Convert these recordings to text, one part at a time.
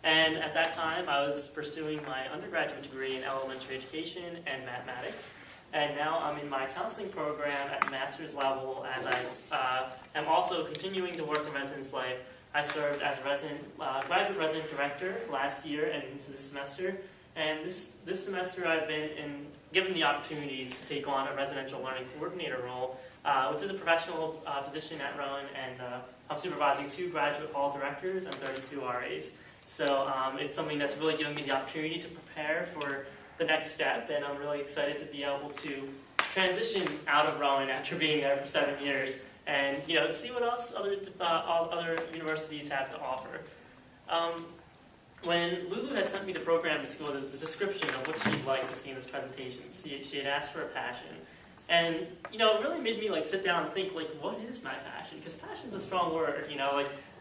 And at that time, I was pursuing my undergraduate degree in elementary education and mathematics. And now I'm in my counseling program at master's level as I am also continuing to work in residence life. I served as a graduate resident director last year and into this semester. And this semester I've been given the opportunity to take on a residential learning coordinator role, which is a professional position at Rowan, and I'm supervising 2 graduate hall directors and 32 RAs. So it's something that's really given me the opportunity to prepare for the next step, and I'm really excited to be able to transition out of Rowan after being there for 7 years, and see what else other universities have to offer. When Lulu had sent me the program to school, the description of what she'd like to see in this presentation, she had asked for a passion. And, it really made me, sit down and think, what is my passion? Because passion's a strong word, what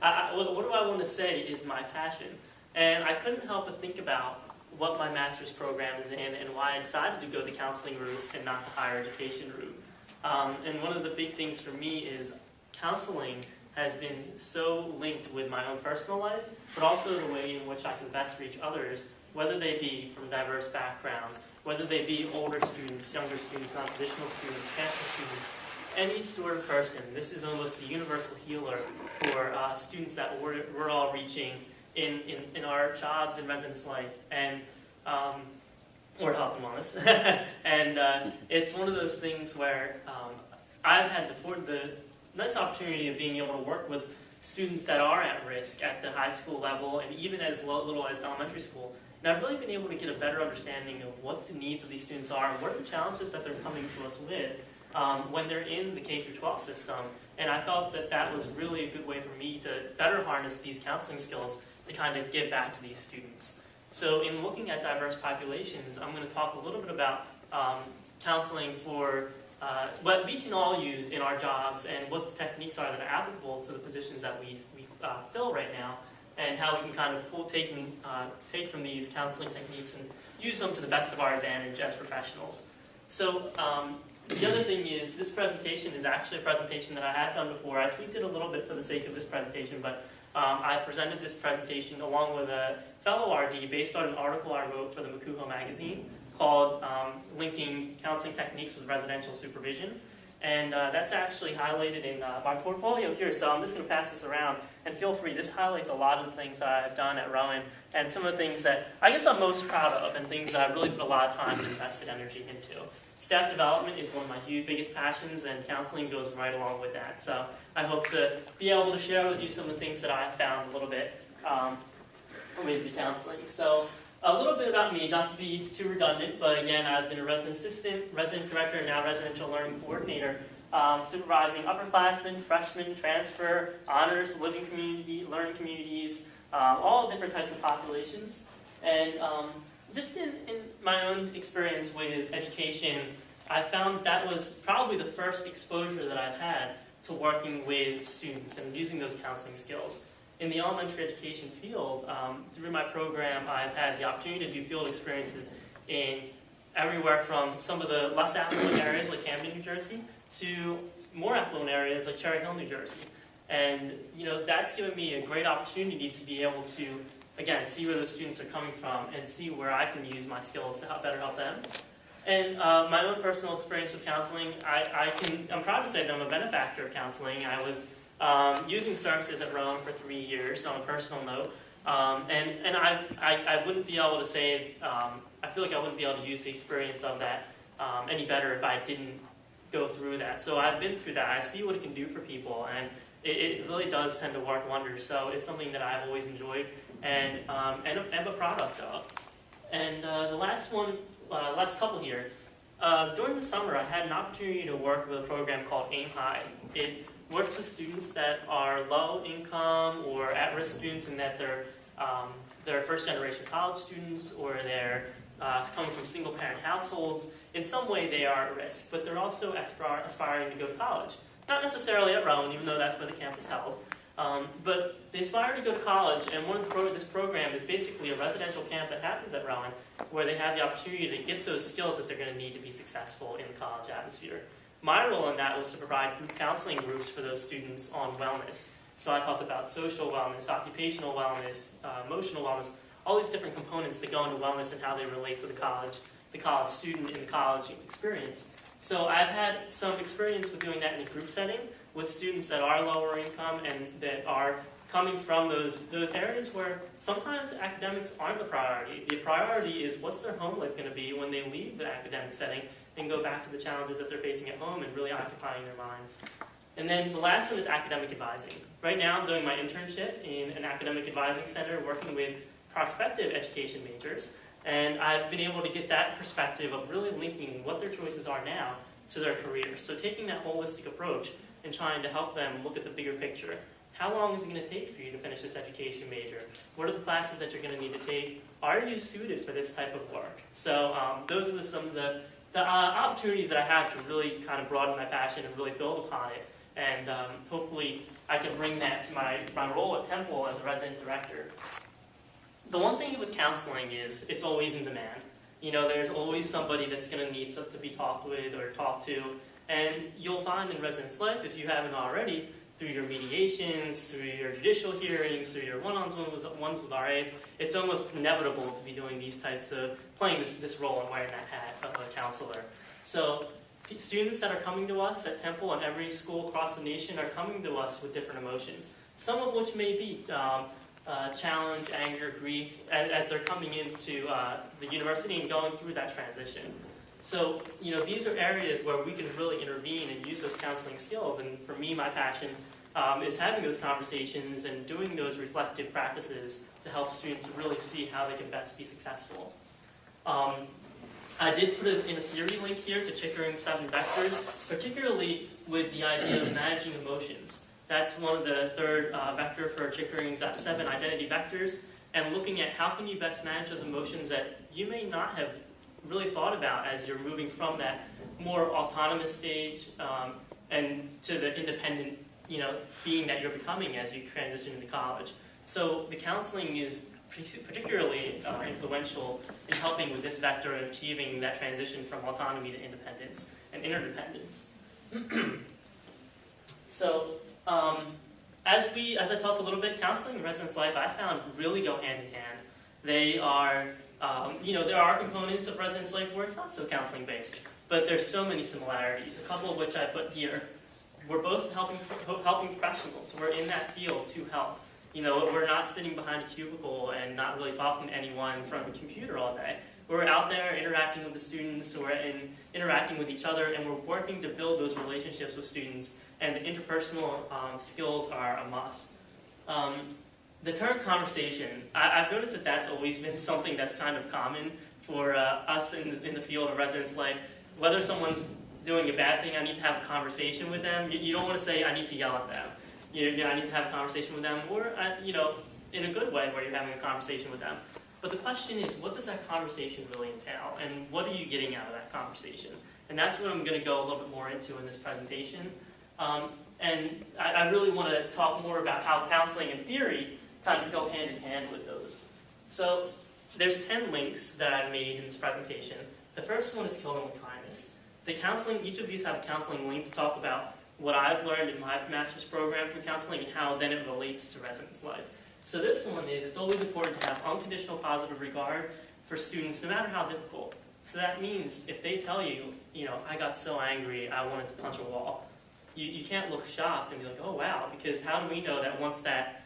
do I want to say is my passion? And I couldn't help but think about what my master's program is in and why I decided to go the counseling route and not the higher education route. And one of the big things for me is counseling has been so linked with my own personal life, but also the way in which I can best reach others, whether they be from diverse backgrounds, whether they be older students, younger students, non-traditional students, campus students, any sort of person. This is almost a universal healer for students that we're all reaching in our jobs and residence life, and or health and wellness. And it's one of those things where I've had the nice opportunity of being able to work with students that are at risk at the high school level and even as little as elementary school. And I've really been able to get a better understanding of what the needs of these students are and what are the challenges that they're coming to us with when they're in the K-12 system. And I felt that that was really a good way for me to better harness these counseling skills to kind of give back to these students. So in looking at diverse populations, I'm going to talk a little bit about counseling for what we can all use in our jobs and what the techniques are that are applicable to the positions that we fill right now, and how we can kind of take from these counseling techniques and use them to the best of our advantage as professionals. So the other thing is, this presentation is actually a presentation that I had done before. I tweaked it a little bit for the sake of this presentation, but I presented this presentation along with a fellow RD based on an article I wrote for the Makuho magazine called Linking Counseling Techniques with Residential Supervision. And that's actually highlighted in my portfolio here, so I'm just going to pass this around, and feel free. This highlights a lot of the things that I've done at Rowan, and some of the things that I guess I'm most proud of, and things that I've really put a lot of time and invested energy into. Staff development is one of my biggest passions, and counseling goes right along with that. So I hope to be able to share with you some of the things that I've found a little bit with the counseling. So a little bit about me, not to be too redundant, but again, I've been a resident assistant, resident director, and now residential learning coordinator, supervising upperclassmen, freshmen, transfer, honors, living community, learning communities, all different types of populations. And just in my own experience with education, I found that was probably the first exposure that I've had to working with students and using those counseling skills. In the elementary education field, through my program, I've had the opportunity to do field experiences in everywhere from some of the less affluent areas like Camden, New Jersey, to more affluent areas like Cherry Hill, New Jersey. And that's given me a great opportunity to be able to, again, see where the students are coming from and see where I can use my skills to better help them. And my own personal experience with counseling, I'm proud to say that I'm a benefactor of counseling. I was using services at Rowan for 3 years on a personal note, and I wouldn't be able to say, I feel like I wouldn't be able to use the experience of that any better if I didn't go through that. So I've been through that. I see what it can do for people, and it really does tend to work wonders. So it's something that I've always enjoyed and am a product of. And the last couple here. During the summer, I had an opportunity to work with a program called Aim High. It works with students that are low income or at-risk students, and that they're first-generation college students, or they're coming from single-parent households. In some way, they are at risk, but they're also aspiring to go to college. Not necessarily at Rowan, even though that's where the camp is held. But they aspire to go to college, and this program is basically a residential camp that happens at Rowan, where they have the opportunity to get those skills that they're going to need to be successful in the college atmosphere. My role in that was to provide group counseling groups for those students on wellness. So I talked about social wellness, occupational wellness, emotional wellness, all these different components that go into wellness and how they relate to the college student and the college experience. So I've had some experience with doing that in a group setting with students that are lower income and that are coming from those areas where sometimes academics aren't the priority. The priority is what's their home life going to be when they leave the academic setting and go back to the challenges that they're facing at home and really occupying their minds. And then the last one is academic advising. Right now I'm doing my internship in an academic advising center working with prospective education majors, and I've been able to get that perspective of really linking what their choices are now to their careers. So taking that holistic approach and trying to help them look at the bigger picture. How long is it going to take for you to finish this education major? What are the classes that you're going to need to take? Are you suited for this type of work? So those are some of the opportunities that I have to really kind of broaden my passion and really build upon it. And hopefully I can bring that to my role at Temple as a resident director. The one thing with counseling is it's always in demand. You know, there's always somebody that's going to need to be talked with or talked to. And you'll find in residence life, if you haven't already, through your mediations, through your judicial hearings, through your one-on-ones with RAs, it's almost inevitable to be doing these types of, playing this role and wearing that hat of a counselor. So students that are coming to us at Temple and every school across the nation are coming to us with different emotions, some of which may be challenge, anger, grief, as they're coming into the university and going through that transition. So, you know, these are areas where we can really intervene and use those counseling skills. And for me, my passion is having those conversations and doing those reflective practices to help students really see how they can best be successful. I did put in a theory link here to Chickering's 7 vectors, particularly with the idea of managing emotions. That's one of the third vector for Chickering's 7 identity vectors, and looking at how can you best manage those emotions that you may not have really thought about as you're moving from that more autonomous stage and to the independent, you know, being that you're becoming as you transition into college. So the counseling is particularly influential in helping with this vector and achieving that transition from autonomy to independence and interdependence. So as I talked a little bit, counseling and residence life I found really go hand in hand. They are you know, there are components of residence life where it's not so counseling based, but there's so many similarities, a couple of which I put here. We're both helping professionals. We're in that field to help. You know, we're not sitting behind a cubicle and not really talking to anyone from a computer all day. We're out there interacting with the students, we're interacting with each other, and we're working to build those relationships with students, and the interpersonal skills are a must. The term conversation, I've noticed that that's always been something that's kind of common for us in the field of residence life. Whether someone's doing a bad thing, I need to have a conversation with them. You don't want to say, I need to yell at them. You know, I need to have a conversation with them, or you know, in a good way where you're having a conversation with them. But the question is, what does that conversation really entail, and what are you getting out of that conversation? And that's what I'm going to go a little bit more into in this presentation. And I really want to talk more about how counseling and theory kind of go hand in hand with those. So there's 10 links that I've made in this presentation. The first one is kill them with kindness. The counseling, each of these have a counseling link to talk about what I've learned in my master's program for counseling and how then it relates to residence life. So this one is, it's always important to have unconditional positive regard for students, no matter how difficult. So that means if they tell you, you know, I got so angry, I wanted to punch a wall, you can't look shocked and be like, oh wow, because how do we know that once that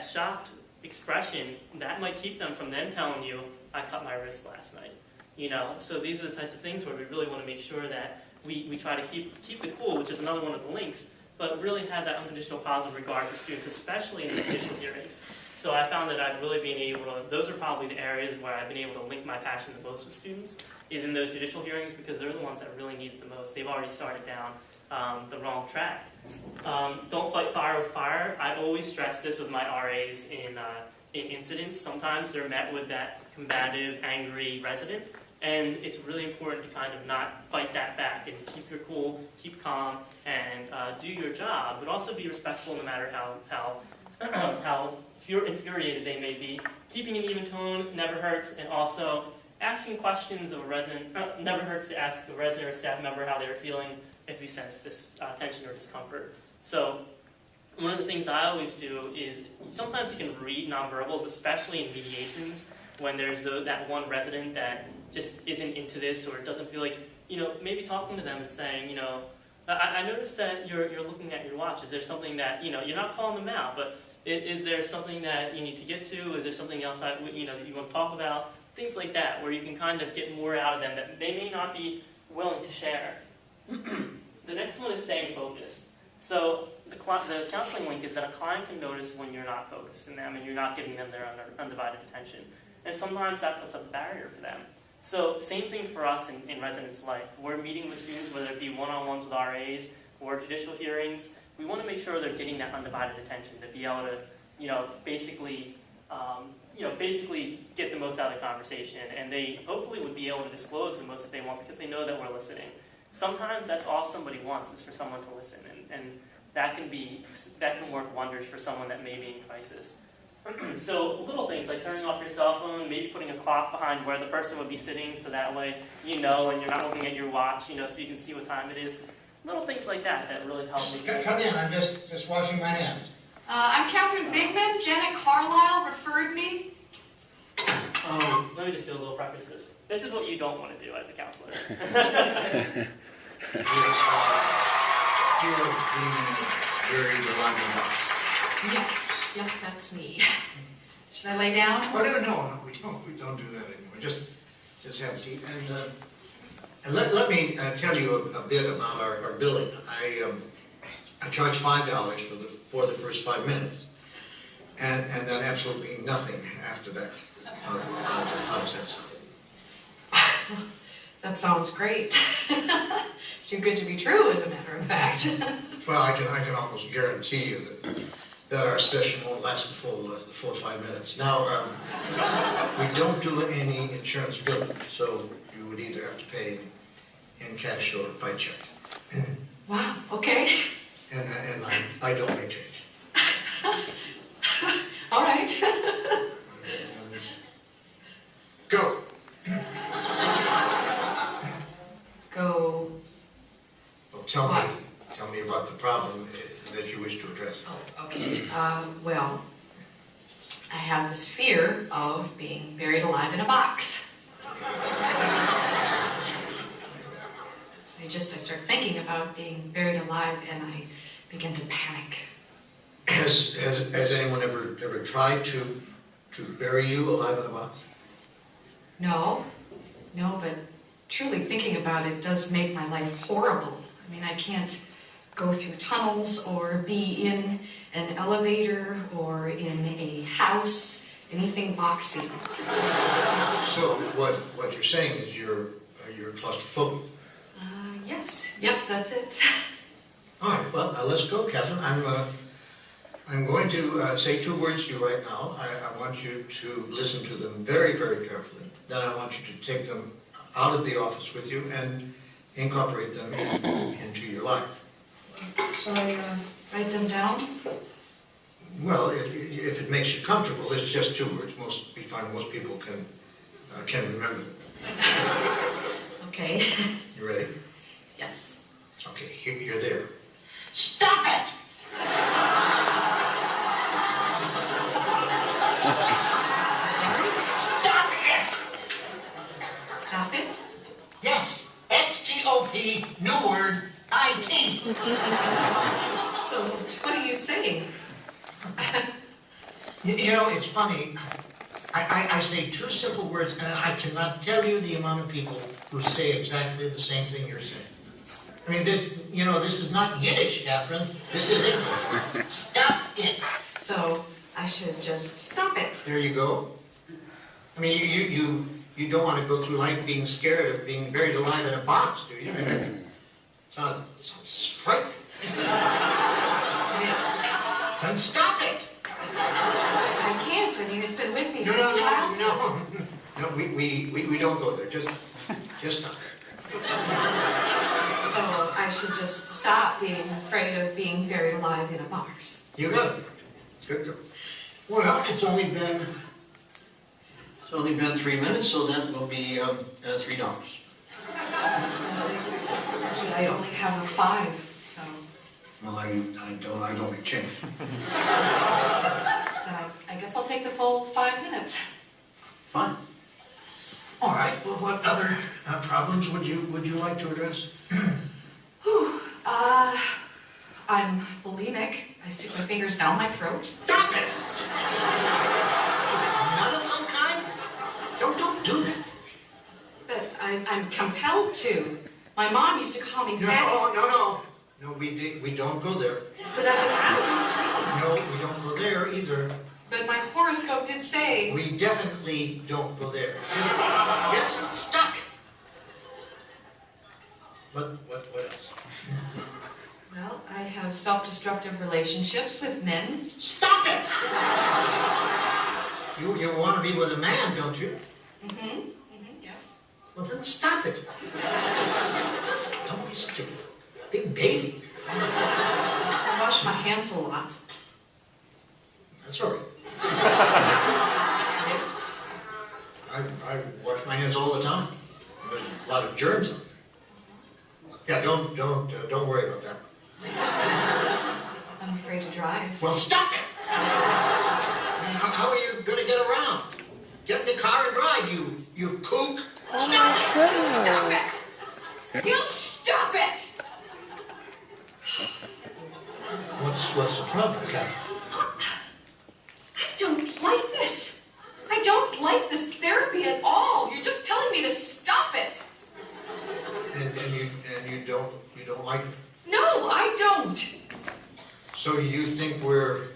shocked expression, that might keep them from then telling you, I cut my wrist last night. You know, so these are the types of things where we really want to make sure that we try to keep the cool, which is another one of the links, but really have that unconditional positive regard for students, especially in the judicial hearings. So I found that I've really been able to, those are probably the areas where I've been able to link my passion the most with students, is in those judicial hearings, because they're the ones that really need it the most. They've already started down the wrong track. Don't fight fire with fire. I always stress this with my RAs in incidents. Sometimes they're met with that combative, angry resident, and it's really important to kind of not fight that back and keep your cool, keep calm, and do your job, but also be respectful no matter how infuriated they may be. Keeping an even tone never hurts, and also asking questions of a resident never hurts to ask a resident or staff member how they're feeling if you sense this tension or discomfort. So one of the things I always do is sometimes you can read nonverbals, especially in mediations, when there's that one resident that just isn't into this or doesn't feel like, maybe talking to them and saying, I noticed that you're looking at your watch. Is there something that, you're not calling them out, but is there something that you need to get to? Is there something else that you want to talk about? Things like that, where you can kind of get more out of them that they may not be willing to share. The next one is staying focused. So the counseling link is that a client can notice when you're not focused in them and you're not giving them their undivided attention. And sometimes that puts up a barrier for them. So same thing for us in residence life. We're meeting with students, whether it be one-on-ones with RAs or judicial hearings. We want to make sure they're getting that undivided attention to be able to, basically get the most out of the conversation. And they hopefully would be able to disclose the most that they want because they know that we're listening. Sometimes that's all somebody wants is for someone to listen, and that can work wonders for someone that may be in crisis. So little things like turning off your cell phone, maybe putting a clock behind where the person would be sitting so that way and you're not looking at your watch, so you can see what time it is. Little things like that really help me. Come in, I'm just washing my hands. I'm Catherine Bigman. Janet Carlisle referred me. Let me just do a little preface to this. This is what you don't want to do as a counselor. You're being very reluctant. Yes, that's me. Should I lay down? Oh, no, we don't do that anymore. Just have a seat. And let me tell you a bit about our billing. I charge $5 for the first 5 minutes, and then absolutely nothing after that. How does that sound? That sounds great. Too good to be true, as a matter of fact. Well, I can almost guarantee you that our session won't last the full 5 minutes. Now, we don't do any insurance billing, so you would either have to pay in cash or by check. Wow, okay. And I don't make change. All right. Go. Go. Well, tell me about the problem that you wish to address. Oh, okay. Well, I have this fear of being buried alive in a box. I start thinking about being buried alive and I begin to panic. Has anyone ever tried to bury you alive in a box? No, but truly thinking about it does make my life horrible. I mean, I can't go through tunnels or be in an elevator or in a house, anything boxy. So what you're saying is you're claustrophobic. Yes, that's it. All right, well, let's go, Catherine. I'm going to say 2 words to you right now. I want you to listen to them very, very carefully. Then I want you to take them out of the office with you and incorporate them into your life. Shall I write them down? Well, if it makes you comfortable, it's just 2 words. We find most people can remember them. Okay. You ready? Yes. Okay, you're there. Stop it! Sorry? Stop it! Stop it? Yes, S-T-O-P, new word, I-T. So, what are you saying? You know, it's funny. I say 2 simple words, and I cannot tell you the amount of people who say exactly the same thing you're saying. I mean, this is not Yiddish, Catherine. This is English. Stop it. So, I should just stop it. There you go. I mean, you don't want to go through life being scared of being buried alive in a box, do you? Sounds frightening. It is. Then stop it. I can't. I mean, it's been with me since childhood. No, we don't go there. Just stop. So I should just stop being afraid of being buried alive in a box. You got it. Good girl. Well, it's only been 3 minutes, so that will be $3. I only have a 5, so. Well, I don't get changed. I guess I'll take the full 5 minutes. Fine. All right, well, what other problems would you like to address? Whew. I'm bulimic. I stick my fingers down my throat. Stop it! None of some kind? Don't do that. But I'm compelled to. My mom used to call me fat. No, we don't go there. But I have this dream. No, we don't go there either. But my horoscope did say. We definitely don't go there. Yes, stop it! What else? Well, I have self-destructive relationships with men. Stop it! You want to be with a man, don't you? Yes. Well, then stop it. Don't be such a big baby. I wash my hands a lot. That's all right. Yes. I wash my hands all the time. There's a lot of germs on there. Yeah, don't worry about that. I'm afraid to drive. Well, stop it! How are you going to get around? Get in the car and drive, you kook. Stop it! Stop it! You stop it! What's the problem, Kathy? I don't like this. I don't like this therapy at all. You're just telling me to stop it. And you don't like it? No, I don't. So you think we're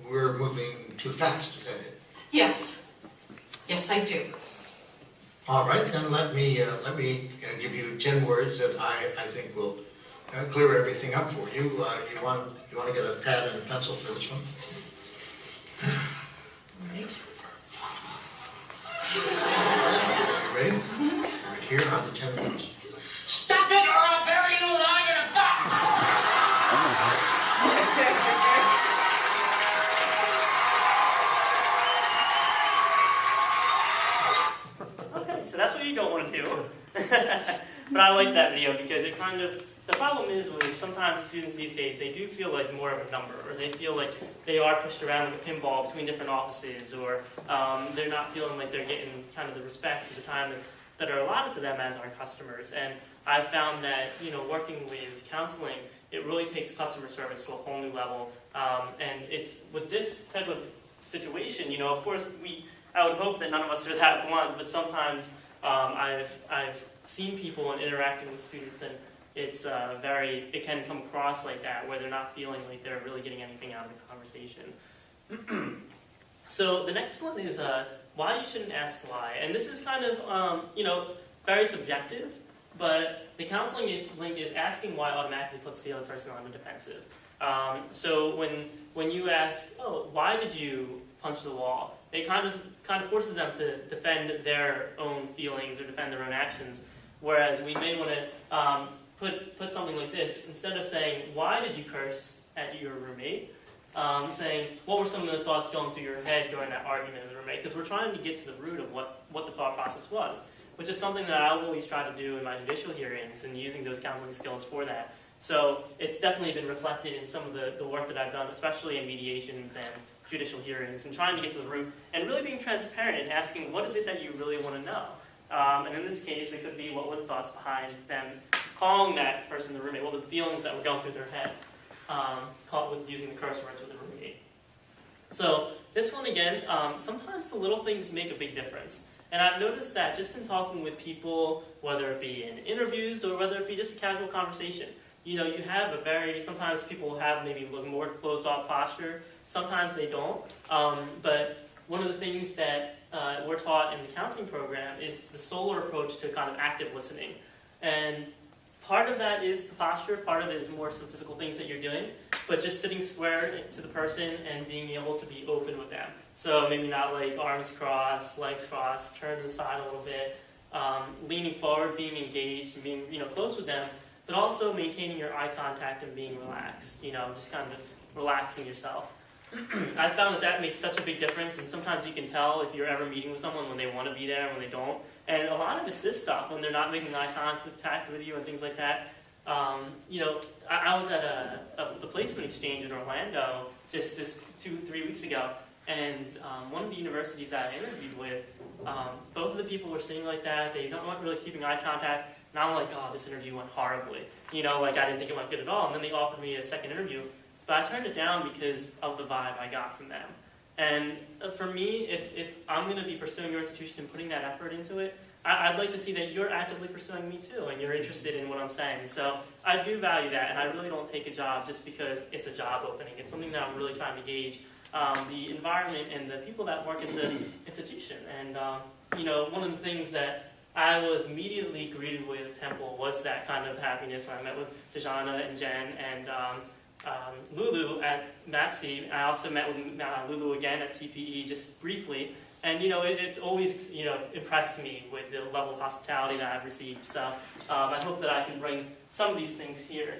moving too fast, is that it? Yes. Yes, I do. All right, then let me give you 10 words that I think will clear everything up for you. You want to get a pad and a pencil for this one? Right. You ready? Right here are the 10 words. Stop it, or I'll bury you alive in a box. Okay, so that's what you don't want to do. But I like that video because it kind of, the problem is with sometimes students these days, they do feel like more of a number, or they feel like they are pushed around like a pinball between different offices, or they're not feeling like they're getting kind of the respect or the time that are allotted to them as our customers. And I've found that, working with counseling, it really takes customer service to a whole new level. And it's with this type of situation, of course, I would hope that none of us are that blunt, but sometimes I've seen people and interacting with students, and it can come across like that, where they're not feeling like they're really getting anything out of the conversation. So the next one is why you shouldn't ask why. And this is kind of, very subjective, but the counseling link is asking why automatically puts the other person on the defensive. So when you ask, oh, why did you punch the wall? It kind of forces them to defend their own feelings or defend their own actions. Whereas we may want to put something like this, instead of saying, why did you curse at your roommate? Saying, what were some of the thoughts going through your head during that argument with the roommate? Because we're trying to get to the root of what the thought process was, which is something that I always try to do in my judicial hearings and using those counseling skills for that. So it's definitely been reflected in some of the work that I've done, especially in mediations and judicial hearings, and trying to get to the root and really being transparent and asking, what is it that you really want to know? And in this case, it could be, what were the thoughts behind them calling that person the roommate? What were the feelings that were going through their head? With using the curse words with the roommate. So this one again, sometimes the little things make a big difference. And I've noticed that just in talking with people, whether it be in interviews or whether it be just a casual conversation, you have sometimes people have maybe a more closed off posture, sometimes they don't. But one of the things that we're taught in the counseling program is the solar approach to kind of active listening. And part of that is the posture, part of it is more some physical things that you're doing, but just sitting square to the person and being able to be open with them. So maybe not like arms crossed, legs crossed, turn to the side a little bit, leaning forward, being engaged, and being close with them, but also maintaining your eye contact and being relaxed, just kind of relaxing yourself. I found that makes such a big difference, and sometimes you can tell if you're ever meeting with someone when they want to be there and when they don't. And a lot of it's this stuff, when they're not making eye contact with you and things like that. You know, I was at the placement exchange in Orlando just 2-3 weeks ago, and one of the universities that I interviewed with, both of the people were sitting like that. They weren't really keeping eye contact, and I'm like, oh, this interview went horribly. You know, like I didn't think it went good at all. And then they offered me a second interview, but I turned it down because of the vibe I got from them. And for me, if I'm going to be pursuing your institution and putting that effort into it, I'd like to see that you're actively pursuing me too, and you're interested in what I'm saying. So I do value that, and I really don't take a job just because it's a job opening. It's something that I'm really trying to gauge the environment and the people that work at the institution. And you know, one of the things that I was immediately greeted with at Temple was that kind of happiness when I met with Dejana and Jen and Lulu at Maxi. I also met with Lulu again at TPE just briefly. And, you know, it's always, you know, impressed me with the level of hospitality that I've received. So I hope that I can bring some of these things here.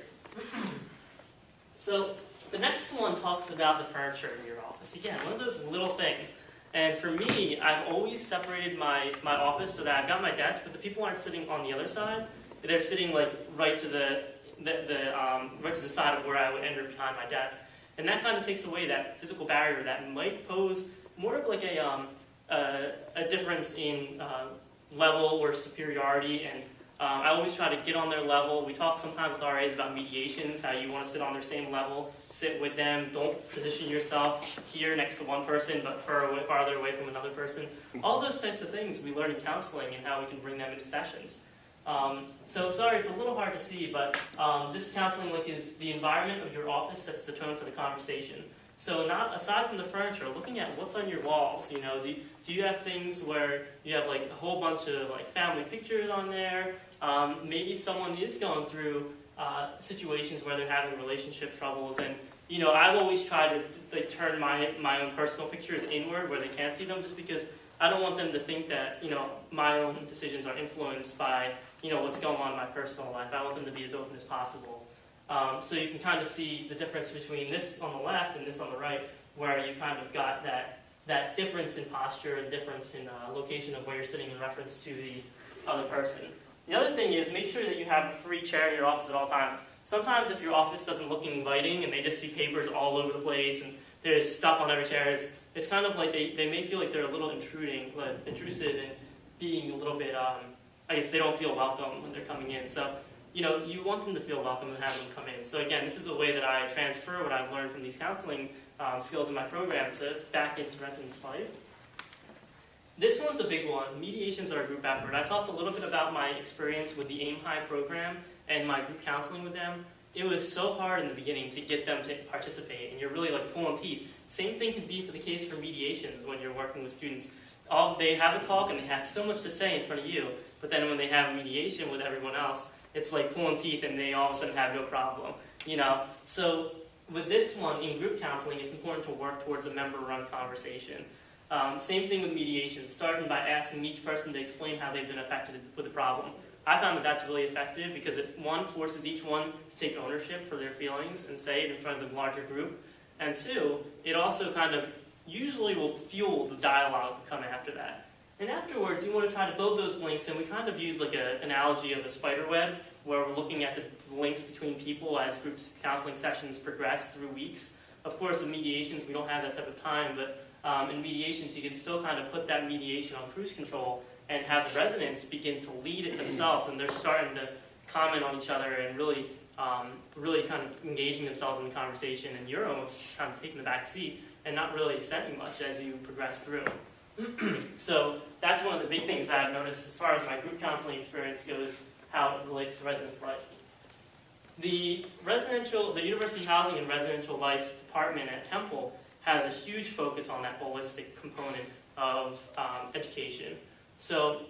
So the next one talks about the furniture in your office. Again, one of those little things. And for me, I've always separated my office so that I've got my desk, but the people aren't sitting on the other side. They're sitting like right to the side of where I would enter behind my desk. And that kind of takes away that physical barrier that might pose more of like a difference in level or superiority, and I always try to get on their level. We talk sometimes with RAs about mediations, how you want to sit on their same level, sit with them, don't position yourself here next to one person but farther away from another person. All those types of things we learn in counseling and how we can bring them into sessions. So sorry, it's a little hard to see, but this counseling link is the environment of your office sets the tone for the conversation. So not aside from the furniture, looking at what's on your walls, you know, do you have things where you have like a whole bunch of like family pictures on there? Maybe someone is going through situations where they're having relationship troubles, and you know, I've always tried to like turn my own personal pictures inward where they can't see them, just because I don't want them to think that, you know, my own decisions are influenced by, you know, what's going on in my personal life. I want them to be as open as possible. So you can kind of see the difference between this on the left and this on the right, where you kind of got that difference in posture and difference in location of where you're sitting in reference to the other person. The other thing is, make sure that you have a free chair in your office at all times. Sometimes if your office doesn't look inviting and they just see papers all over the place and there's stuff on every chair, it's kind of like they may feel like they're a little intrusive and being a little bit, I guess they don't feel welcome when they're coming in. So, you know, you want them to feel welcome and have them come in. So again, this is a way that I transfer what I've learned from these counseling skills in my program back into residence life. This one's a big one. Mediations are a group effort. I talked a little bit about my experience with the AIM High program and my group counseling with them. It was so hard in the beginning to get them to participate, and you're really like pulling teeth. Same thing can be for the case for mediations when you're working with students. They have a talk and they have so much to say in front of you, but then when they have a mediation with everyone else, it's like pulling teeth and they all of a sudden have no problem, you know? So with this one, in group counseling, it's important to work towards a member-run conversation. Same thing with mediation, starting by asking each person to explain how they've been affected with the problem. I found that that's really effective because it, one, forces each one to take ownership for their feelings and say it in front of the larger group, and two, it also kind of usually will fuel the dialogue to come after that. And afterwards, you want to try to build those links, and we kind of use like an analogy of a spider web, where we're looking at the links between people as groups counseling sessions progress through weeks. Of course, in mediations, we don't have that type of time, but in mediations, you can still kind of put that mediation on cruise control and have the residents begin to lead it themselves, and they're starting to comment on each other and really kind of engaging themselves in the conversation, and you're almost kind of taking the back seat and not really saying much as you progress through. So that's one of the big things I've noticed as far as my group counseling experience goes, how it relates to residence life. The University Housing and Residential Life Department at Temple has a huge focus on that holistic component of education. So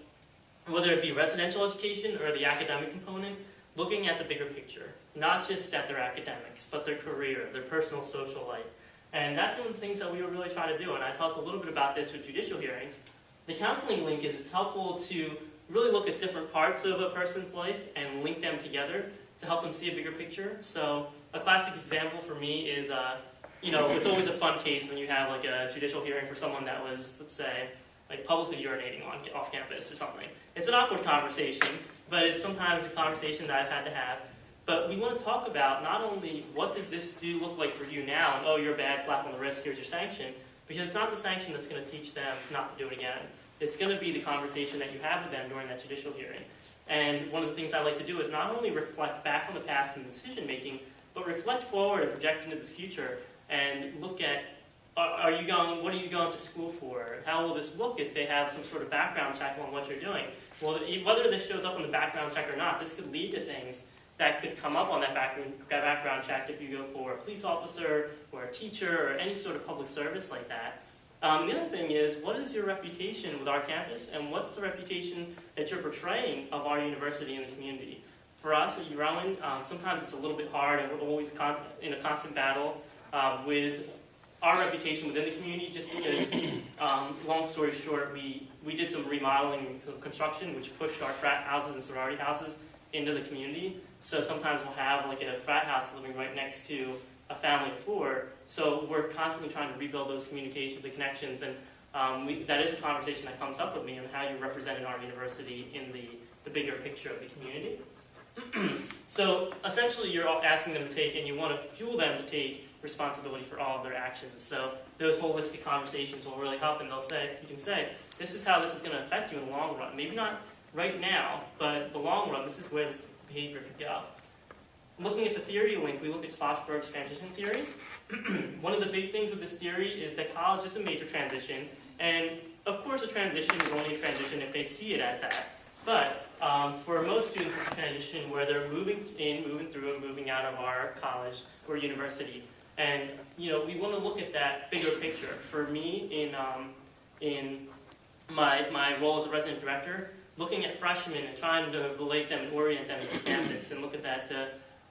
whether it be residential education or the academic component, looking at the bigger picture, not just at their academics, but their career, their personal social life. And that's one of the things that we were really trying to do, and I talked a little bit about this with judicial hearings. The counseling link is it's helpful to really look at different parts of a person's life and link them together to help them see a bigger picture. So a classic example for me is, you know, it's always a fun case when you have like a judicial hearing for someone that was, let's say, like publicly urinating off campus or something. It's an awkward conversation, but it's sometimes a conversation that I've had to have. But we want to talk about not only what does this look like for you now, and oh, you're bad, slap on the wrist, here's your sanction, because it's not the sanction that's going to teach them not to do it again. It's going to be the conversation that you have with them during that judicial hearing. And one of the things I like to do is not only reflect back on the past and decision making, but reflect forward and project into the future and look at what are you going to school for? How will this look if they have some sort of background check on what you're doing? Well, whether this shows up on the background check or not, this could lead to things that could come up on that background check if you go for a police officer or a teacher or any sort of public service like that. The other thing is, what is your reputation with our campus, and what's the reputation that you're portraying of our university in the community? For us at Rowan, sometimes it's a little bit hard, and we're always in a constant battle with our reputation within the community, just because, long story short, we did some remodeling and construction, which pushed our frat houses and sorority houses into the community. So sometimes we'll have like a frat house living right next to a family of four. So we're constantly trying to rebuild those communications, the connections, and that is a conversation that comes up with me on how you represent our university in the bigger picture of the community. So essentially you're asking them to take, and you want to fuel them to take responsibility for all of their actions. So those holistic conversations will really help, and you can say, this is how this is going to affect you in the long run. Maybe not right now, but the long run, this is where this behavior could go. Looking at the theory link, we look at Schlossberg's transition theory. One of the big things with this theory is that college is a major transition, and of course a transition is only a transition if they see it as that. But for most students, it's a transition where they're moving through, and moving out of our college or university. And we want to look at that bigger picture. For me, in my role as a resident director, looking at freshmen and trying to relate them and orient them to campus and look at that,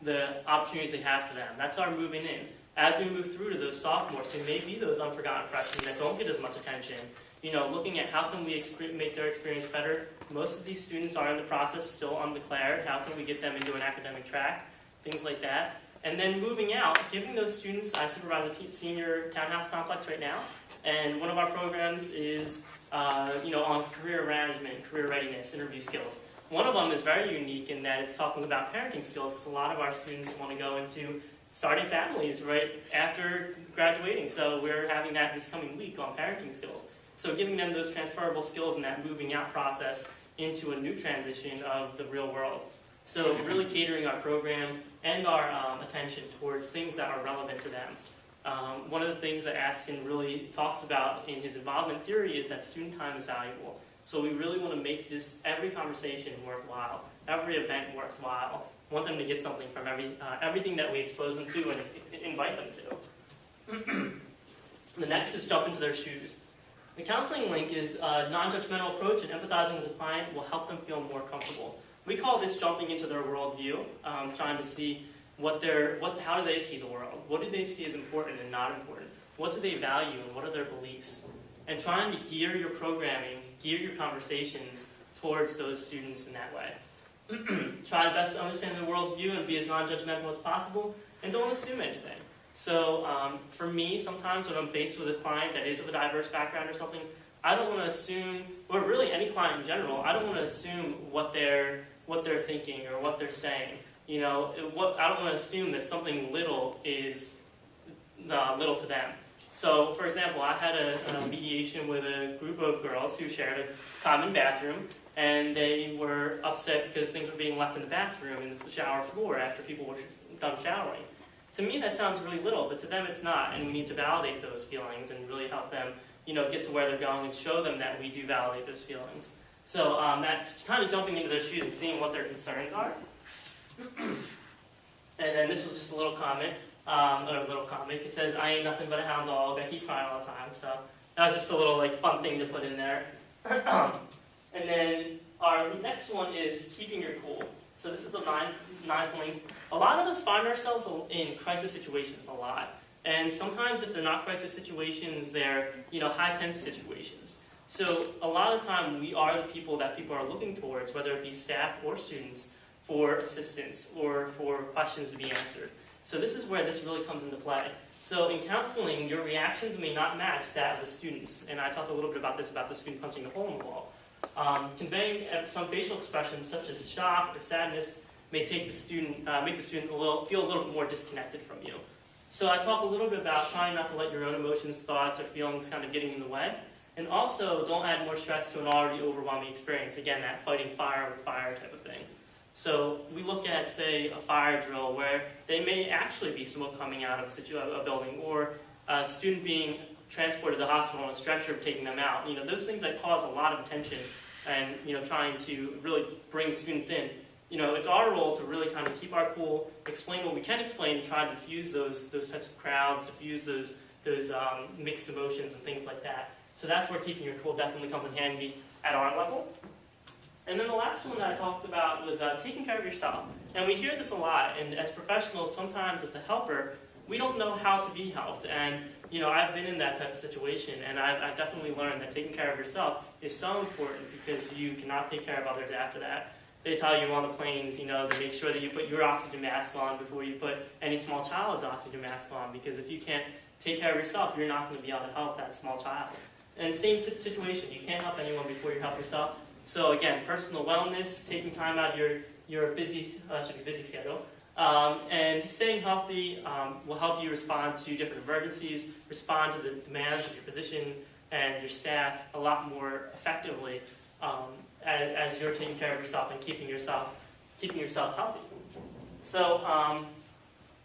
the opportunities they have for them. That's our moving in. As we move through to those sophomores who may be those unforgotten freshmen that don't get as much attention, looking at how can we make their experience better. Most of these students are in the process still undeclared. How can we get them into an academic track? Things like that. And then moving out, giving those students, I supervise a senior townhouse complex right now, and one of our programs is on career management, career readiness, interview skills. One of them is very unique in that it's talking about parenting skills, because a lot of our students want to go into starting families right after graduating. So we're having that this coming week on parenting skills. So giving them those transferable skills in that moving out process into a new transition of the real world. So really catering our program and our attention towards things that are relevant to them. One of the things that Aston really talks about in his involvement theory is that student time is valuable. So we really want to make every conversation worthwhile, every event worthwhile. Want them to get something from everything that we expose them to and invite them to. The next is jump into their shoes. The counseling link is a non-judgmental approach, and empathizing with the client will help them feel more comfortable. We call this jumping into their worldview, trying to see how do they see the world? What do they see as important and not important? What do they value and what are their beliefs? And trying to gear your programming, gear your conversations towards those students in that way. Try best to understand their worldview and be as non-judgmental as possible, and don't assume anything. So for me, sometimes when I'm faced with a client that is of a diverse background or something, I don't want to assume, or really any client in general, I don't want to assume what they're thinking or what they're saying. I don't want to assume that something little is little to them. So, for example, I had a mediation with a group of girls who shared a common bathroom, and they were upset because things were being left in the bathroom and the shower floor after people were done showering. To me, that sounds really little, but to them it's not, and we need to validate those feelings and really help them, get to where they're going and show them that we do validate those feelings. So that's kind of jumping into their shoes and seeing what their concerns are. And then this was just a little comment. A little comic. It says, "I ain't nothing but a hound dog. I keep crying all the time." So that was just a little fun thing to put in there. And then our next one is keeping your cool. So this is the ninth link. A lot of us find ourselves in crisis situations a lot, and sometimes if they're not crisis situations, they're high tense situations. So a lot of the time we are the people that people are looking towards, whether it be staff or students, for assistance or for questions to be answered. So this is where this really comes into play. So in counseling, your reactions may not match that of the students. And I talked a little bit about this, about the student punching a hole in the wall. Conveying some facial expressions such as shock or sadness may make the student feel a little bit more disconnected from you. So I talk a little bit about trying not to let your own emotions, thoughts, or feelings kind of getting in the way. And also, don't add more stress to an already overwhelming experience. Again, that fighting fire with fire type of thing. So we look at, say, a fire drill where they may actually be smoke coming out of a building, or a student being transported to the hospital on a stretcher, taking them out. Those things that cause a lot of attention and, trying to really bring students in. It's our role to really kind of keep our cool, explain what we can explain, and try to diffuse those types of crowds, diffuse those mixed emotions and things like that. So that's where keeping your cool definitely comes in handy at our level. And then the last one that I talked about was taking care of yourself. And we hear this a lot, and as professionals, sometimes as the helper, we don't know how to be helped. And I've been in that type of situation, and I've definitely learned that taking care of yourself is so important because you cannot take care of others after that. They tell you on the planes, to make sure that you put your oxygen mask on before you put any small child's oxygen mask on, because if you can't take care of yourself, you're not going to be able to help that small child. And same situation, you can't help anyone before you help yourself. So again, personal wellness, taking time out of your busy schedule, and staying healthy will help you respond to different emergencies, respond to the demands of your position and your staff a lot more effectively as you're taking care of yourself and keeping yourself healthy. So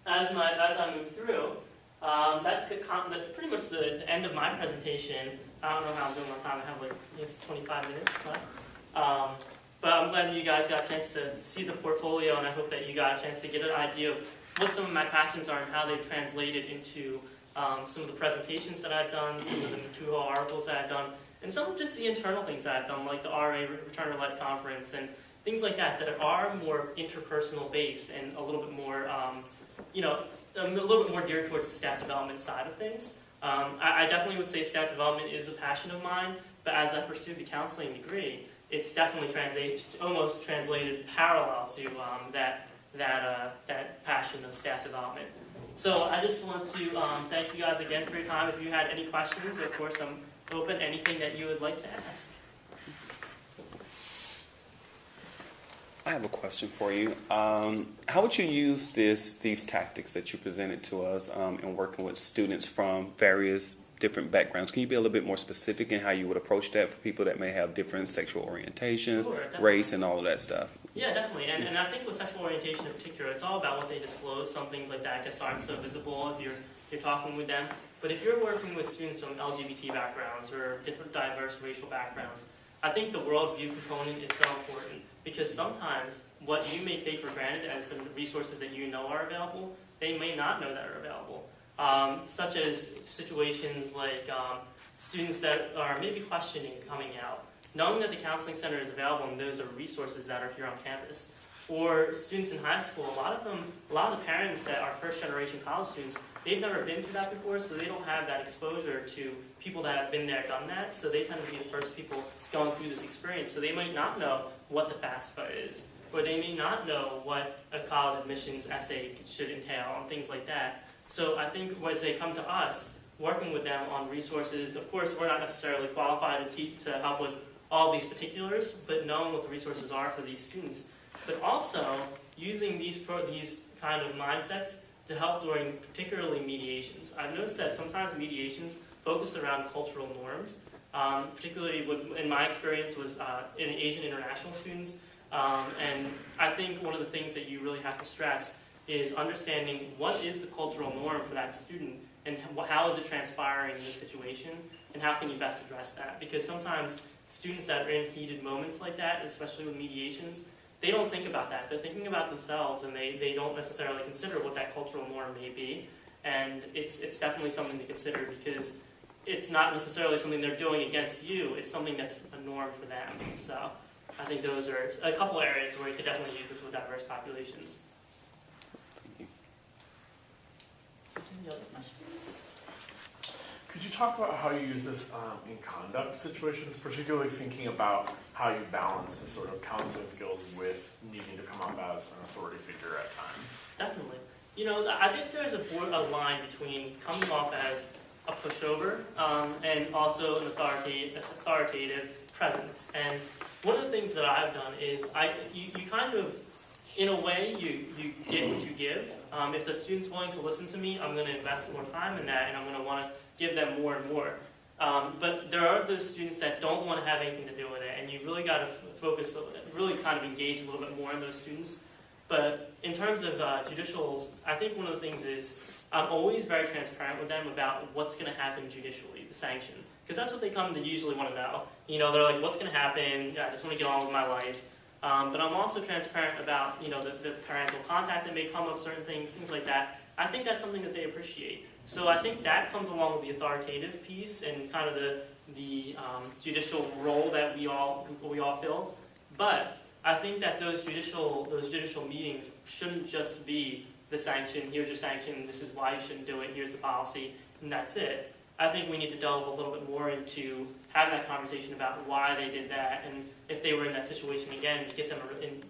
as I move through, that's pretty much the end of my presentation. I don't know how I'm doing my time. I have 25 minutes left. But I'm glad that you guys got a chance to see the portfolio, and I hope that you got a chance to get an idea of what some of my passions are and how they've translated into some of the presentations that I've done, some of the material articles that I've done, and some of just the internal things that I've done, like the RA Returner-led Conference and things like that are more interpersonal based and a little bit more, a little bit more geared towards the staff development side of things. I definitely would say staff development is a passion of mine, but as I pursued the counseling degree, it's definitely almost translated parallel to that passion of staff development. So I just want to thank you guys again for your time. If you had any questions, of course, I'm open to anything that you would like to ask. I have a question for you. How would you use these tactics that you presented to us in working with students from various different backgrounds? Can you be a little bit more specific in how you would approach that for people that may have different sexual orientations, Sure, race, and all of that stuff? Yeah, definitely. And I think with sexual orientation in particular, it's all about what they disclose. Some things like that just aren't so visible if you're talking with them. But if you're working with students from LGBT backgrounds or different diverse racial backgrounds, I think the worldview component is so important, because sometimes what you may take for granted as the resources that you know are available, they may not know that are available. Such as situations like students that are maybe questioning coming out, knowing that the counseling center is available and those are resources that are here on campus. Or students in high school, a lot of the parents that are first-generation college students, they've never been through that before, so they don't have that exposure to people that have been there, done that, so they tend to be the first people going through this experience. So they might not know what the FAFSA is, or they may not know what a college admissions essay should entail, and things like that. So I think as they come to us, working with them on resources, of course, we're not necessarily qualified to help with all these particulars, but knowing what the resources are for these students, but also using these kind of mindsets to help during particularly mediations. I've noticed that sometimes mediations focus around cultural norms, particularly in my experience was in Asian international students, and I think one of the things that you really have to stress is understanding what is the cultural norm for that student and how is it transpiring in this situation, and how can you best address that? Because sometimes students that are in heated moments like that, especially with mediations, they don't think about that. They're thinking about themselves, and they don't necessarily consider what that cultural norm may be. And it's definitely something to consider, because it's not necessarily something they're doing against you. It's something that's a norm for them. So I think those are a couple areas where you could definitely use this with diverse populations. Any other questions? Could you talk about how you use this in conduct situations, particularly thinking about how you balance the sort of counseling skills with needing to come up as an authority figure at times? Definitely. I think there's a line between coming off as a pushover and also an authoritative presence. And one of the things that I've done is you kind of in a way, you get what you give. If the student's willing to listen to me, I'm going to invest more time in that, and I'm going to want to give them more and more. But there are those students that don't want to have anything to do with it, and you really got to focus, really kind of engage a little bit more in those students. But in terms of judicials, I think one of the things is I'm always very transparent with them about what's going to happen judicially, the sanction. Because that's what they come to usually want to know. You know, they're like, what's going to happen? I just want to get on with my life. But I'm also transparent about, you know, the parental contact that may come of certain things like that. I think that's something that they appreciate. So I think that comes along with the authoritative piece and kind of the judicial role that we all fill. But I think that those judicial meetings shouldn't just be the sanction. Here's your sanction. This is why you shouldn't do it. Here's the policy, and that's it. I think we need to delve a little bit more into having that conversation about why they did that, and if they were in that situation again, to get them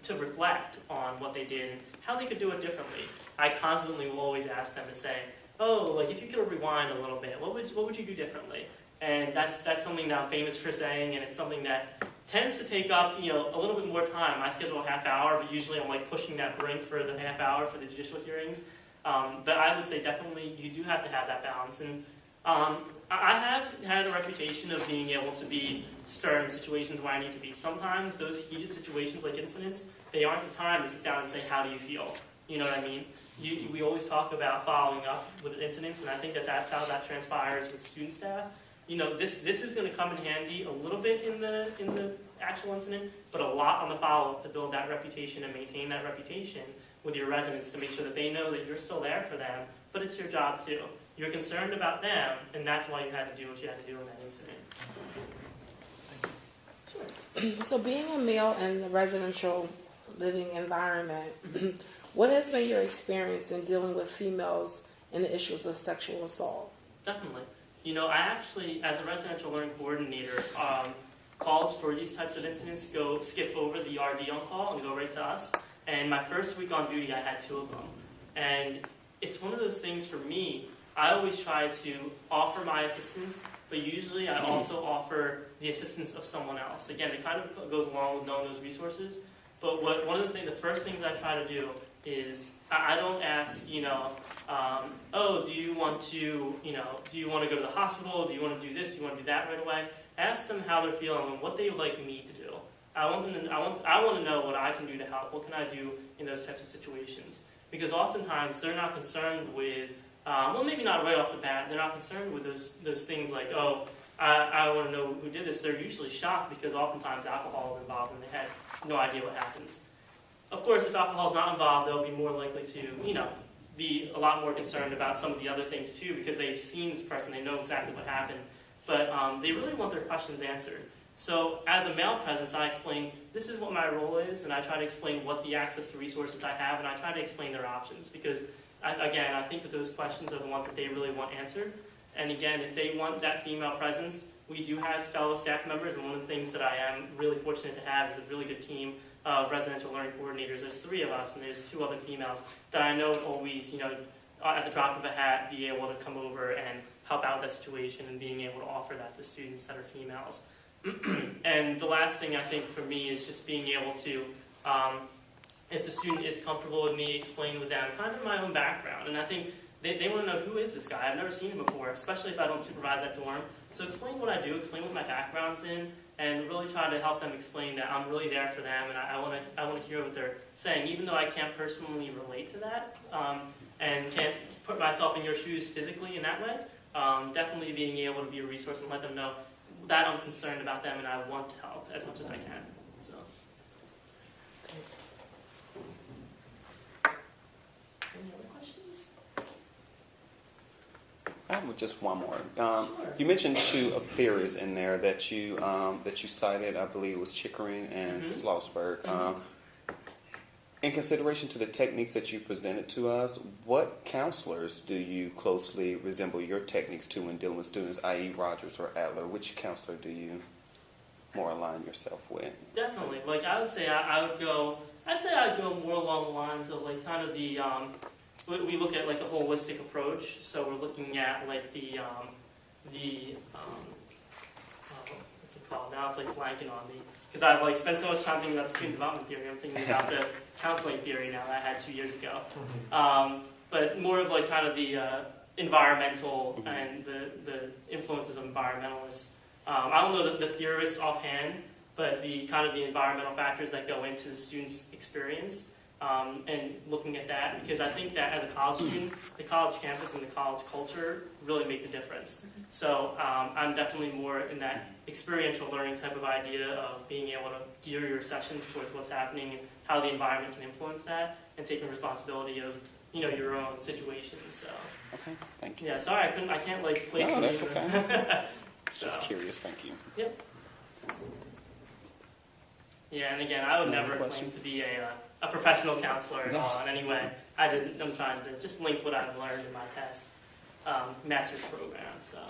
to reflect on what they did and how they could do it differently. I constantly will always ask them to say, "Oh, like if you could rewind a little bit, what would you do differently?" And that's something that I'm famous for saying, and it's something that tends to take up, you know, a little bit more time. I schedule a half hour, but usually I'm like pushing that brink for the half hour for the judicial hearings. But I would say definitely you do have to have that balance. And I have had a reputation of being able to be stern in situations where I need to be. Sometimes those heated situations like incidents, they aren't the time to sit down and say, how do you feel? You know what I mean? We always talk about following up with incidents, and I think that's how that transpires with student staff. You know, this is going to come in handy a little bit in the actual incident, but a lot on the follow-up to build that reputation and maintain that reputation with your residents to make sure that they know that you're still there for them, but it's your job too. You're concerned about them, and that's why you had to do what you had to do in that incident. Sure. So being a male in the residential living environment, what has been your experience in dealing with females and the issues of sexual assault? Definitely. You know, I actually, as a residential learning coordinator, calls for these types of incidents go skip over the RD on call and go right to us. And my first week on duty, I had 2 of them. And it's one of those things for me, I always try to offer my assistance, but usually I also offer the assistance of someone else. Again, it kind of goes along with knowing those resources. But the first things I try to do is I don't ask, you know, oh, do you want to go to the hospital? Do you want to do this? Do you want to do that right away? Ask them how they're feeling and what they would like me to do. I want to know what I can do to help. What can I do in those types of situations? Because oftentimes they're not concerned with, well, maybe not right off the bat. They're not concerned with those things like, oh, I want to know who did this. They're usually shocked because oftentimes alcohol is involved and they had no idea what happens. Of course, if alcohol is not involved, they'll be more likely to, you know, be a lot more concerned about some of the other things too, because they've seen this person, they know exactly what happened. But they really want their questions answered. So as a male presence, I explain, this is what my role is, and I try to explain what the access to resources I have, and I try to explain their options, because, again, I think that those questions are the ones that they really want answered. And again, if they want that female presence, we do have fellow staff members, and one of the things that I am really fortunate to have is a really good team of residential learning coordinators. There's 3 of us, and there's 2 other females that I know would always, you know, at the drop of a hat, be able to come over and help out with that situation and being able to offer that to students that are females. And the last thing I think for me is just being able to, if the student is comfortable with me explaining with them kind of my own background, and I think they want to know, who is this guy? I've never seen him before, especially if I don't supervise that dorm. So explain what I do, explain what my background's in, and really try to help them explain that I'm really there for them, and I want to hear what they're saying, even though I can't personally relate to that, and can't put myself in your shoes physically in that way. Definitely being able to be a resource and let them know that I'm concerned about them and I want to help as much as I can. So. Any other questions? I have just one more. Sure. You mentioned 2 theories in there that you cited. I believe it was Chickering and Schlossberg. In consideration to the techniques that you presented to us, what counselors do you closely resemble your techniques to when dealing with students, i.e. Rogers or Adler? Which counselor do you more align yourself with? Definitely. Like I would say I'd go more along the lines of like kind of the, we look at like the holistic approach. So we're looking at like the called. Now it's like blanking on me because I've like spent so much time thinking about student development theory. I'm thinking about the counseling theory now that I had 2 years ago. But more of like kind of the environmental and the influences of environmentalists. I don't know the theorists offhand, but the kind of the environmental factors that go into the student's experience. And looking at that, because I think that as a college student, the college campus and the college culture really make the difference. So I'm definitely more in that experiential learning type of idea of being able to gear your sessions towards what's happening and how the environment can influence that, and taking responsibility of your own situations. So Okay, thank you. yeah, sorry I can't like place. No, them that's even. okay. So, Just curious, thank you. Yep. Yeah, and again, I would Any never claim questions? to be a professional counselor at all in any way. I'm trying to just link what I've learned in my past master's program. So,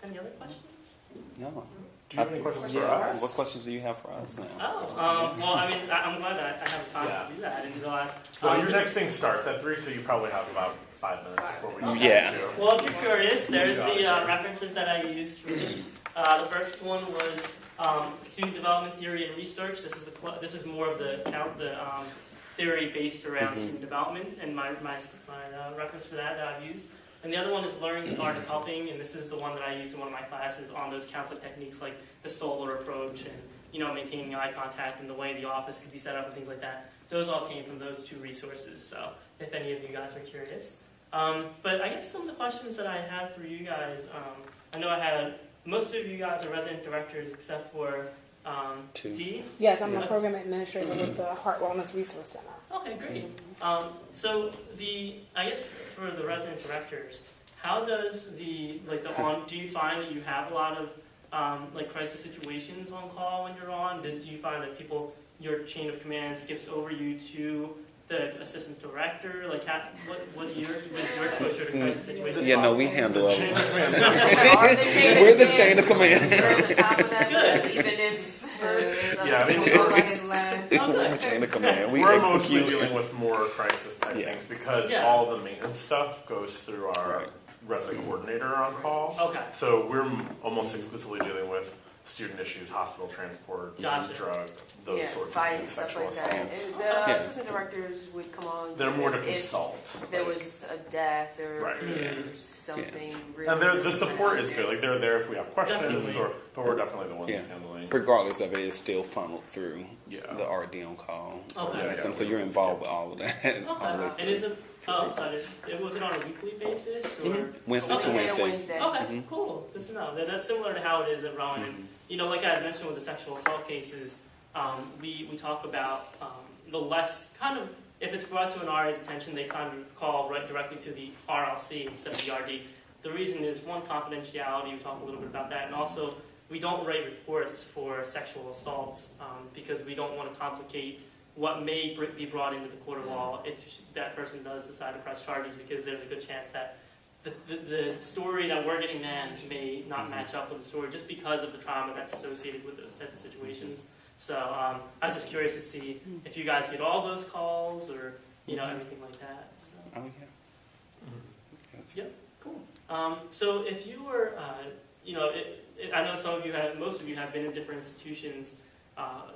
any other questions? No. Do you have any questions for Yeah, us? what questions do you have for us now? Well, I mean, I'm glad that I have the time Yeah. to do that. I didn't realize. Well, your just- next thing starts at 3, so you probably have about 5 minutes before we Okay. Yeah. get to. Well, if you're curious, there's the references that I used for this. The first one was student development theory and research. This is more of the theory based around student development, and my reference for that I've used. And the other one is learning the art of helping, and this is the one that I used in one of my classes on those counseling techniques like the solar approach and maintaining eye contact and the way the office could be set up and things like that. Those all came from those 2 resources. So if any of you guys are curious. But I guess some of the questions that I had for you guys, I know I had, most of you guys are resident directors except for 2. D. Yes, I'm a program administrator with the Heart Wellness Resource Center. Okay, great. So I guess for the resident directors, how does do you find that you have a lot of crisis situations on call when you're on? Do you find that your chain of command skips over you to the assistant director? Like, what is your exposure to crisis situations? Yeah, no, we handle Chain it. of command. We're the chain of command. We're at the top of that Good. list, even if Yeah, I mean, we'll go ahead it's- and last. We're the chain of command. We We're mostly execute. dealing with more crisis type Yeah. things because Yeah. all the maintenance stuff goes through our Right. resident coordinator on call. Okay. So we're almost exclusively dealing with student issues, hospital transport, Gotcha. drug, those Yeah, sorts of fights, things, stuff sexual like assault. that. And the Yeah. assistant directors would come on. They're more to if consult. there like- was a death or Right. something. Really, And the really support bad. is good. Like they're there if we have questions, Definitely. but we're definitely the ones Yeah. handling. Regardless of it, it's still funneled through Yeah. the RD on call. Okay. Yeah. So you're involved with all of that. all the way Okay. And through. is it? Oh, sorry. Was it on a weekly basis or? Wednesday to Okay. Wednesday. Okay, cool. Good to know. That's similar to how it is at Rowan. And, like I had mentioned with the sexual assault cases, we talk about the less kind of, if it's brought to an RA's attention, they kind of call right directly to the RLC instead of the RD. The reason is, one, confidentiality. We talk a little bit about that, and also we don't write reports for sexual assaults because we don't want to complicate what may be brought into the court of law if that person does decide to press charges, because there's a good chance that the story that we're getting then may not match up with the story just because of the trauma that's associated with those types of situations. So I was just curious to see if you guys get all those calls or everything like that. So. Oh, yeah. Yes. Yep, cool. So if you were, I know most of you have been in different institutions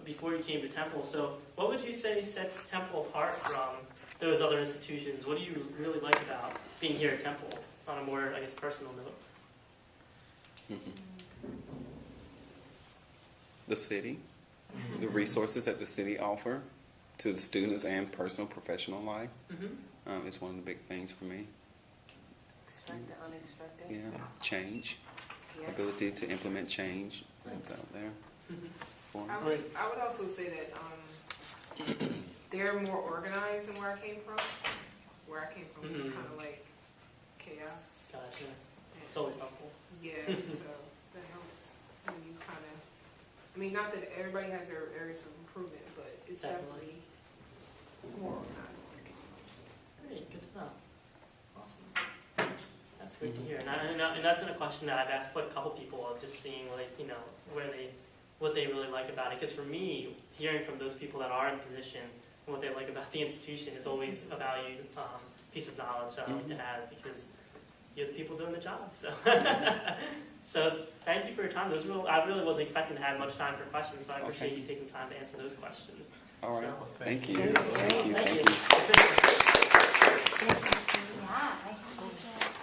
before you came to Temple. So what would you say sets Temple apart from those other institutions? What do you really like about being here at Temple on a more, I guess, personal note? The city, the resources that the city offer to the students and personal, professional life is one of the big things for me. Expect the unexpected. Yeah, change, Yes. ability to implement change that's out there. For me. I would also say that they're more organized than where I came from. Where I came from was kind of like chaos. Gotcha. And It's always helpful. yeah, so that helps when you kind of. I mean, not that everybody has their areas of improvement, but it's Definitely. definitely more organized than where I came from. So. Great, good to know. Awesome. That's great to hear. And that's a question that I've asked quite a couple people of just seeing what they really like about it. Because for me, hearing from those people that are in the position and what they like about the institution is always a valued piece of knowledge that I like to have, because you're the people doing the job. So So thank you for your time. I really wasn't expecting to have much time for questions, so I appreciate Okay. you taking time to answer those questions. All right. So, Thank you. Thank you. Thank you. thank Thank you. you. Yeah, I think